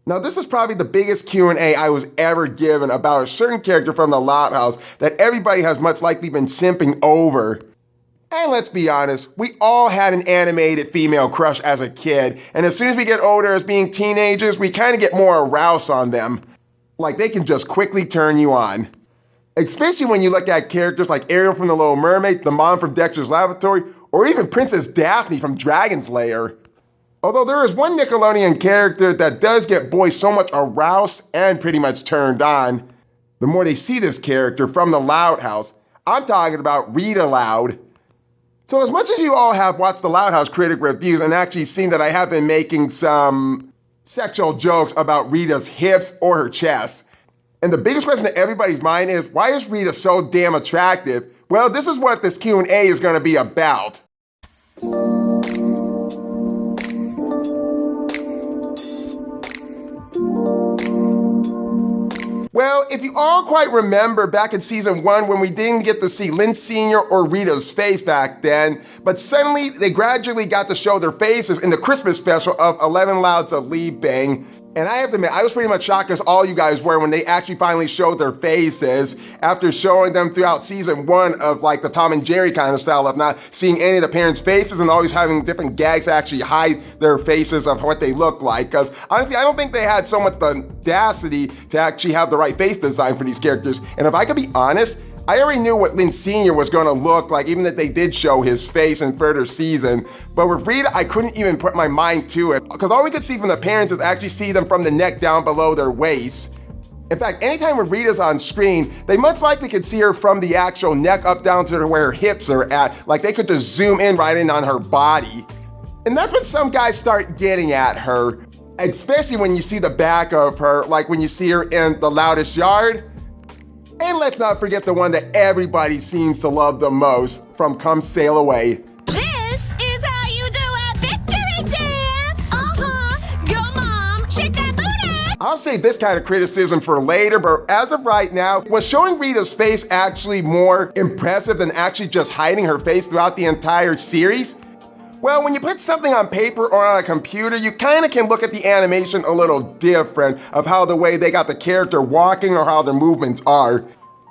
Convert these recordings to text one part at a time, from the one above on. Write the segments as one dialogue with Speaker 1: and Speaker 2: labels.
Speaker 1: Now, this is probably the biggest Q&A I was ever given about a certain character from the Loud House that everybody has much likely been simping over. And let's be honest, we all had an animated female crush as a kid, and as soon as we get older as being teenagers, we kind of get more aroused on them. Like they can just quickly turn you on. Especially when you look at characters like Ariel from The Little Mermaid, the mom from Dexter's Laboratory, or even Princess Daphne from Dragon's Lair. Although there is one Nickelodeon character that does get boys so much aroused and pretty much turned on the more they see this character from the Loud House. I'm talking about Rita Loud. So as much as you all have watched the Loud House critic reviews and actually seen that I have been making some sexual jokes about Rita's hips or her chest, and the biggest question in everybody's mind is, why is Rita so damn attractive? Well, this is what this Q&A is going to be about. Well, if you all quite remember back in season 1 when we didn't get to see Lynn Sr. or Rita's face back then, but suddenly they gradually got to show their faces in the Christmas special of 11 Louds of Leaping. And I have to admit, I was pretty much shocked as all you guys were when they actually finally showed their faces after showing them throughout season 1 of like the Tom and Jerry kind of style of not seeing any of the parents' faces and always having different gags to actually hide their faces of what they look like. Because honestly, I don't think they had so much the audacity to actually have the right face design for these characters. And if I could be honest, I already knew what Lynn Sr. was going to look like, even if they did show his face in further season. But with Rita, I couldn't even put my mind to it, because all we could see from the parents is actually see them from the neck down below their waist. In fact, anytime when Rita's on screen, they much likely could see her from the actual neck up down to where her hips are at, like they could just zoom in right in on her body. And that's when some guys start getting at her, especially when you see the back of her, like when you see her in The Loudest Yard. And let's not forget the one that everybody seems to love the most, from Come Sail Away.
Speaker 2: This is how you do a victory dance! Go mom, shake that booty!
Speaker 1: I'll save this kind of criticism for later, but as of right now, was showing Rita's face actually more impressive than actually just hiding her face throughout the entire series? Well, when you put something on paper or on a computer, you kind of can look at the animation a little different of how the way they got the character walking or how their movements are.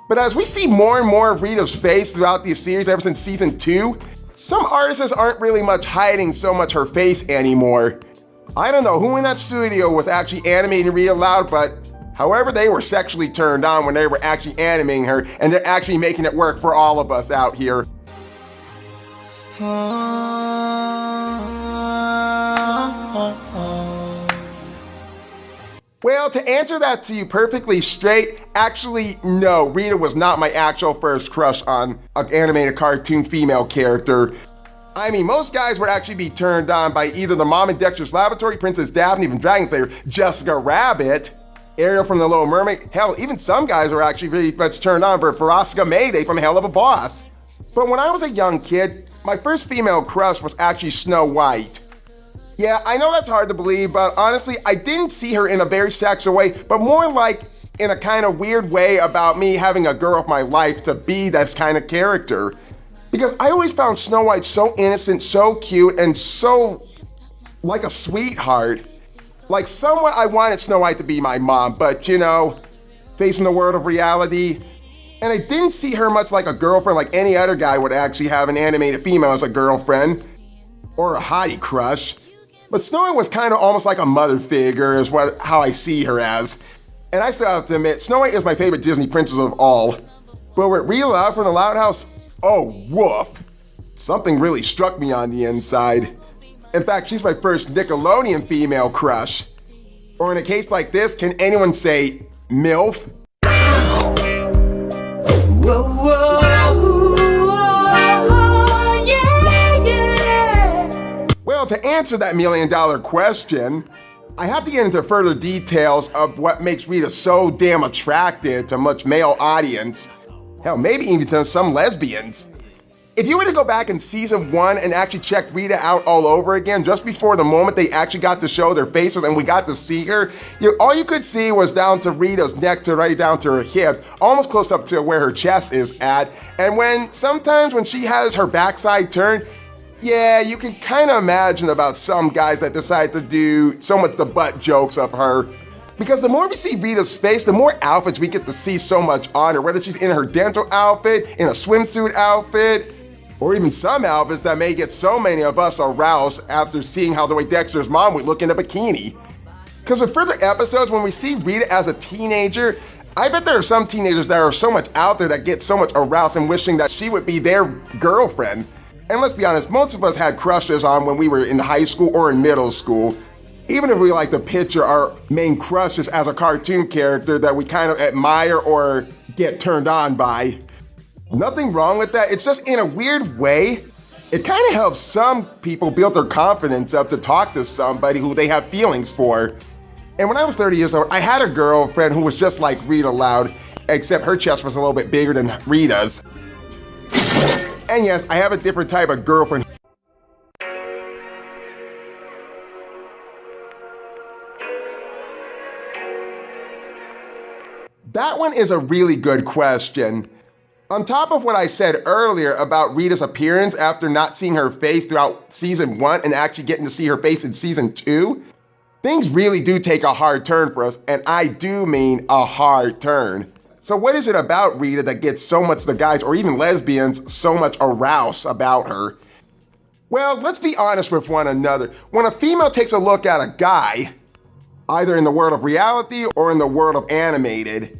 Speaker 1: But as we see more and more of Rita's face throughout the series ever since season 2, some artists aren't really much hiding so much her face anymore. I don't know who in that studio was actually animating Rita Loud, but however, they were sexually turned on when they were actually animating her, and they're actually making it work for all of us out here. Well, to answer that to you perfectly straight, actually, no, Rita was not my actual first crush on an animated cartoon female character. I mean, most guys would actually be turned on by either the mom in Dexter's Laboratory, Princess Daphne from Dragon's Lair, Jessica Rabbit, Ariel from The Little Mermaid. Hell, even some guys were actually really much turned on for Asuka Mayday from Hell of a Boss. But when I was a young kid, my first female crush was actually Snow White. Yeah, I know that's hard to believe, but honestly, I didn't see her in a very sexual way, but more like in a kind of weird way about me having a girl of my life to be this kind of character. Because I always found Snow White so innocent, so cute, and so like a sweetheart. Like somewhat I wanted Snow White to be my mom, but you know, facing the world of reality. And I didn't see her much like a girlfriend like any other guy would actually have an animated female as a girlfriend. Or a hottie crush. But Snow White was kind of almost like a mother figure is how I see her as. And I still have to admit, Snow White is my favorite Disney princess of all. But with Rita Loud from the Loud House, oh woof. Something really struck me on the inside. In fact, she's my first Nickelodeon female crush. Or in a case like this, can anyone say MILF?
Speaker 2: Whoa, whoa.
Speaker 1: Well, to answer that million-dollar question, I have to get into further details of what makes Rita so damn attractive to much male audience. Hell, maybe even to some lesbians. If you were to go back in season 1 and actually check Rita out all over again, just before the moment they actually got to show their faces and we got to see her, all you could see was down to Rita's neck to right down to her hips, almost close up to where her chest is at. And sometimes when she has her backside turned, yeah, you can kind of imagine about some guys that decide to do so much the butt jokes of her. Because the more we see Rita's face, the more outfits we get to see so much on her, whether she's in her dental outfit, in a swimsuit outfit, or even some outfits that may get so many of us aroused after seeing how the way Dexter's mom would look in a bikini. Because with further episodes, when we see Rita as a teenager, I bet there are some teenagers that are so much out there that get so much aroused and wishing that she would be their girlfriend. And let's be honest, most of us had crushes on when we were in high school or in middle school. Even if we like to picture our main crushes as a cartoon character that we kind of admire or get turned on by. Nothing wrong with that, it's just in a weird way, it kind of helps some people build their confidence up to talk to somebody who they have feelings for. And when I was 30 years old, I had a girlfriend who was just like Rita Loud, except her chest was a little bit bigger than Rita's. And yes, I have a different type of girlfriend. That one is a really good question. On top of what I said earlier about Rita's appearance after not seeing her face throughout season 1 and actually getting to see her face in season 2, things really do take a hard turn for us, and I do mean a hard turn. So what is it about Rita that gets so much the guys, or even lesbians, so much aroused about her? Well, let's be honest with one another. When a female takes a look at a guy, either in the world of reality or in the world of animated,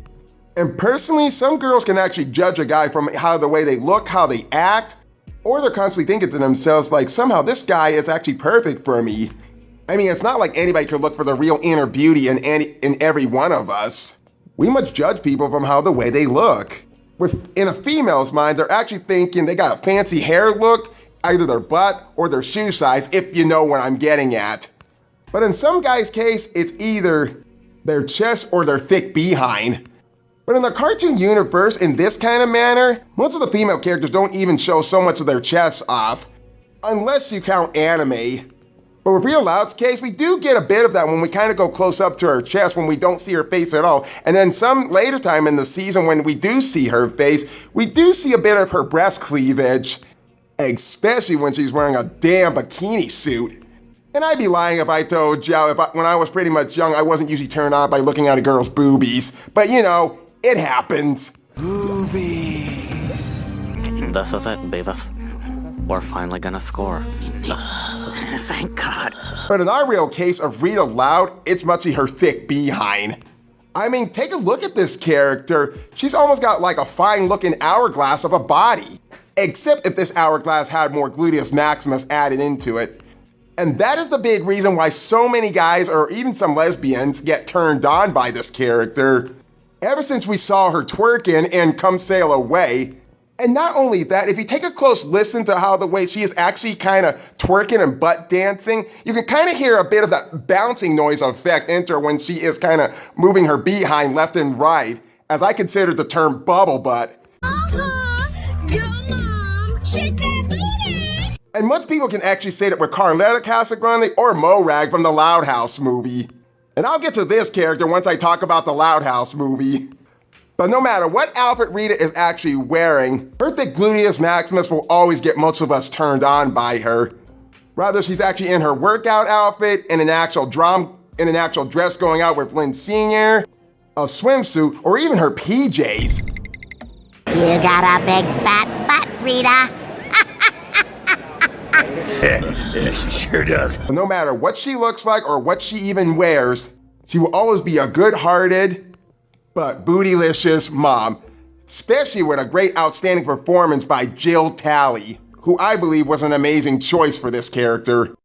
Speaker 1: and personally, some girls can actually judge a guy from how the way they look, how they act, or they're constantly thinking to themselves like, somehow this guy is actually perfect for me. I mean, it's not like anybody could look for the real inner beauty in every one of us. We must judge people from how the way they look. In a female's mind, they're actually thinking they got a fancy hair look, either their butt or their shoe size, if you know what I'm getting at. But in some guys' case, it's either their chest or their thick behind. But in the cartoon universe, in this kind of manner, most of the female characters don't even show so much of their chests off, unless you count anime. But with Rita Loud's case, we do get a bit of that when we kind of go close up to her chest when we don't see her face at all. And then some later time in the season when we do see her face, we do see a bit of her breast cleavage, especially when she's wearing a damn bikini suit. And I'd be lying if I told you when I was pretty much young, I wasn't usually turned on by looking at a girl's boobies. But you know, it happens.
Speaker 3: Boobies.
Speaker 4: This is it, Beavis. We're finally gonna score. Thank God.
Speaker 1: But in our real case of Rita Loud, it's mostly her thick behind. I mean, take a look at this character. She's almost got like a fine-looking hourglass of a body. Except if this hourglass had more gluteus maximus added into it. And that is the big reason why so many guys, or even some lesbians, get turned on by this character. Ever since we saw her twerking in Come Sail Away. And not only that, if you take a close listen to how the way she is actually kind of twerking and butt dancing, you can kind of hear a bit of that bouncing noise effect enter when she is kind of moving her behind left and right, as I consider the term bubble butt.
Speaker 2: Go, Mom. Shake that booty.
Speaker 1: And most people can actually say that with Carletta Casagrande or Morag from the Loud House movie. And I'll get to this character once I talk about the Loud House movie. But no matter what outfit Rita is actually wearing, her thick gluteus maximus will always get most of us turned on by her. Whether she's actually in her workout outfit, in an actual dress going out with Lynn Sr., a swimsuit, or even her PJs.
Speaker 5: You got a big fat butt, Rita.
Speaker 3: She sure does.
Speaker 1: But no matter what she looks like or what she even wears, she will always be a good-hearted, but bootylicious mom, especially with a great outstanding performance by Jill Talley, who I believe was an amazing choice for this character.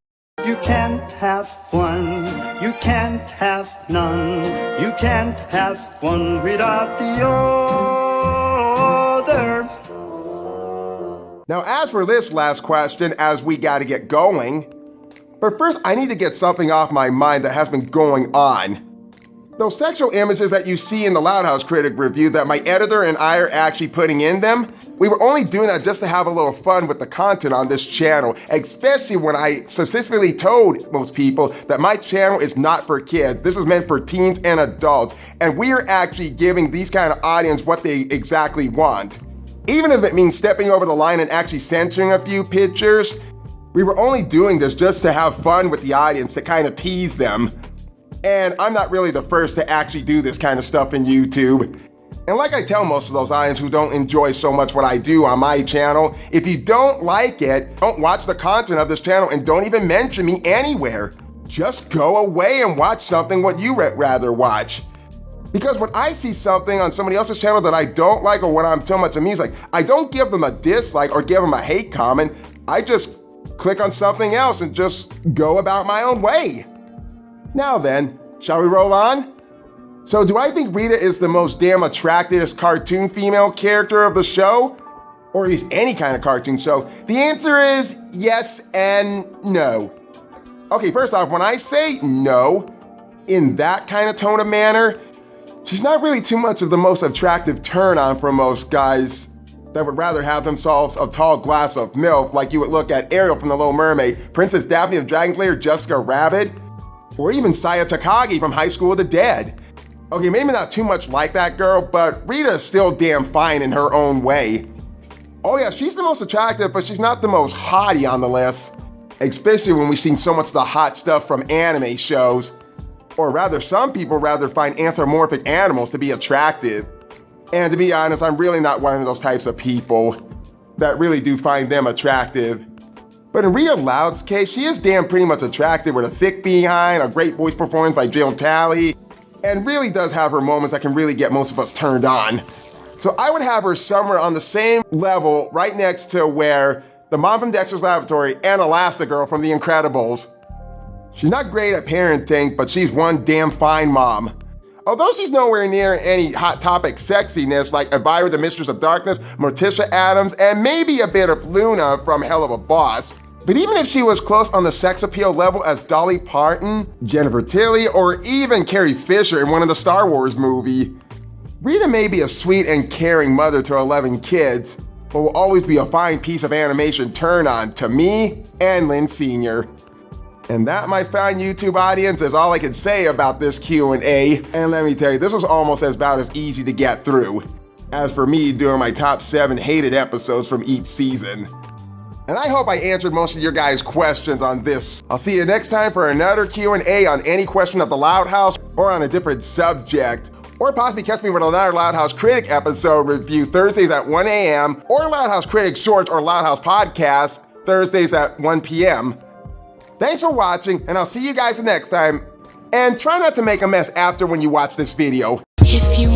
Speaker 6: You can't have fun, you can't have none, you can't have one without the other.
Speaker 1: Now as for this last question, as we gotta get going, but first I need to get something off my mind that has been going on. Those sexual images that you see in the Loud House Critic review that my editor and I are actually putting in them, we were only doing that just to have a little fun with the content on this channel, especially when I specifically told most people that my channel is not for kids. This is meant for teens and adults, and we are actually giving these kind of audience what they exactly want. Even if it means stepping over the line and actually censoring a few pictures, we were only doing this just to have fun with the audience, to kind of tease them. And I'm not really the first to actually do this kind of stuff in YouTube. And like I tell most of those audience who don't enjoy so much what I do on my channel, if you don't like it, don't watch the content of this channel and don't even mention me anywhere. Just go away and watch something what you rather watch. Because when I see something on somebody else's channel that I don't like, or when I'm too much amused, like, I don't give them a dislike or give them a hate comment. I just click on something else and just go about my own way. Now then, shall we roll on? So do I think Rita is the most damn attractive cartoon female character of the show? Or at least any kind of cartoon show? The answer is yes and no. Okay, first off, when I say no, in that kind of tone of manner, she's not really too much of the most attractive turn-on for most guys that would rather have themselves a tall glass of milk, like you would look at Ariel from The Little Mermaid, Princess Daphne of Dragon Slayer, Jessica Rabbit, or even Saya Takagi from High School of the Dead. Okay, maybe not too much like that girl, but Rita is still damn fine in her own way. Oh yeah, she's the most attractive, but she's not the most hottie on the list, especially when we've seen so much of the hot stuff from anime shows. Or rather, some people rather find anthropomorphic animals to be attractive. And to be honest, I'm really not one of those types of people that really do find them attractive. But in Rita Loud's case, she is damn pretty much attractive with a thick behind, a great voice performance by Jill Talley, and really does have her moments that can really get most of us turned on. So I would have her somewhere on the same level right next to where the mom from Dexter's Laboratory and Elastigirl from The Incredibles. She's not great at parenting, but she's one damn fine mom. Although she's nowhere near any Hot Topic sexiness like Elvira the Mistress of Darkness, Morticia Addams, and maybe a bit of Luna from Hell of a Boss. But even if she was close on the sex appeal level as Dolly Parton, Jennifer Tilly, or even Carrie Fisher in one of the Star Wars movies, Rita may be a sweet and caring mother to 11 kids, but will always be a fine piece of animation turn-on to me and Lynn Sr. And that, my fine YouTube audience, is all I can say about this Q&A. And let me tell you, this was almost about as easy to get through as for me doing my top 7 hated episodes from each season. And I hope I answered most of your guys' questions on this. I'll see you next time for another Q&A on any question of the Loud House or on a different subject. Or possibly catch me with another Loud House Critic episode review Thursdays at 1 a.m. or Loud House Critic Shorts or Loud House Podcast Thursdays at 1 p.m. Thanks for watching, and I'll see you guys next time. And try not to make a mess after when you watch this video.
Speaker 2: If you